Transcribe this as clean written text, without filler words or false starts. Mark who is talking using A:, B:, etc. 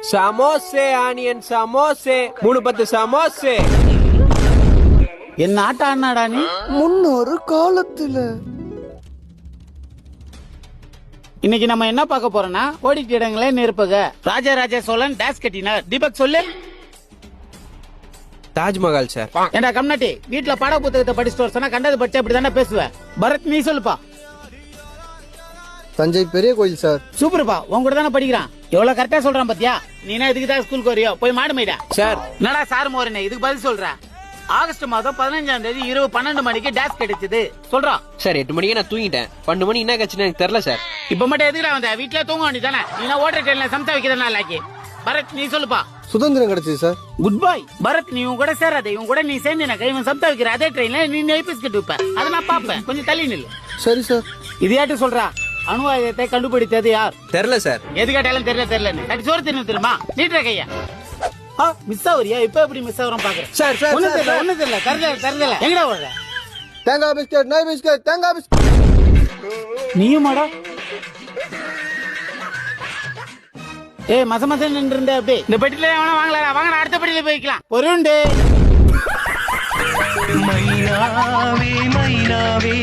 A: சமோசே onion சமோசே 310 சமோசே.
B: என்ன ஆட்டா அண்ணாடா நீ?
C: முன்னொரு காலத்துல.
B: இன்னைக்கு நம்ம என்ன பார்க்க போறோம்னா ஓடிட்டு இடங்களே நிற்பக. ராஜராஜ சோழன் டேஸ் கட்டினார். தீபக் சொல்லு.
A: தாஜ்மஹால் சார்.
B: ஏண்டா கம்னாட்டி வீட்டுல பாட புத்தகத்தை படிச்சுட்டு வர சொன்னா கண்டது படிச்சு அப்படி தானே பேசுவேன். பரத் நீ சொல்லுப்பா.
C: தஞ்சை பெரிய கோயில் சார்.
B: சூப்பர்ப்பா, உன் கூட தானே படிக்கிறான். எவ்வளவு கரெக்டா சொல்றான் பாத்தியா? நீனா இதுக்கு தான் ஸ்கூலுக்கு வரியோ? போய் மாடு மேய்டா.
A: சார்
B: என்னடா சார் மோரனே இதுக்கு பதில் சொல்ற? ஆகஸ்ட் மாதம் 15ஆம் தேதி இரவு 12 மணிக்கு டேஸ் கிடைச்சது சொல்றான்.
A: சார் 8 மணிக்கு நான் தூங்கிட்டேன். 12 மணி என்ன கட்சின்னு எனக்கு தெரியல சார்.
B: இப்ப மட்டும் எதுக்குடா வந்த? வீட்டுல தூங்க வேண்டியதானே? நீனா ஓட்டர் ட்ரெயின்ல சமைச்சா வைக்கிறதுனா லாக்கி. பரத் நீ சொல்லுப்பா.
C: சுதந்திரம் கிடைச்சது சார்.
B: குட் பாய் பரத். நீ உன் கூட சேராத. இவன் கூட நீ சேர்ந்து இவன் சமைச்சா வைக்கிற அதே ட்ரெயின்ல நீ நெய் பிஸ்கட் வைப்ப. அதை நான் பாப்பேன். கொஞ்சம் தள்ளி நில்லு.
C: சரி சார்.
B: இதையாட்டு சொல்றா. அணு ஆயுதத்தை கண்டுபிடித்தது யார்?
A: தெரியல சார்.
B: எது கேட்டாலும் தெரியல. கட்டி சோறு தின்னு தெரியுமா? நீட்டுற கையா மிஸ் ஆகுறியா? இப்ப எப்படி மிஸ் ஆகுறோம் பாக்குறேன்.
C: சார் சார்
B: ஒண்ணு தெரியல. தரல எங்கடா ஓடுற?
C: தேங்காய் பிஸ்கட், நெய் பிஸ்கட், தேங்காய் பிஸ்கட்.
B: நீயுமாடா? ஏய் மச நின்று இருந்த அப்படி இந்த பெட்டில எவனா வாங்கலாம். வாங்க அடுத்த பெட்டியில போய்க்கலாம். பொருண்டு மைனாவே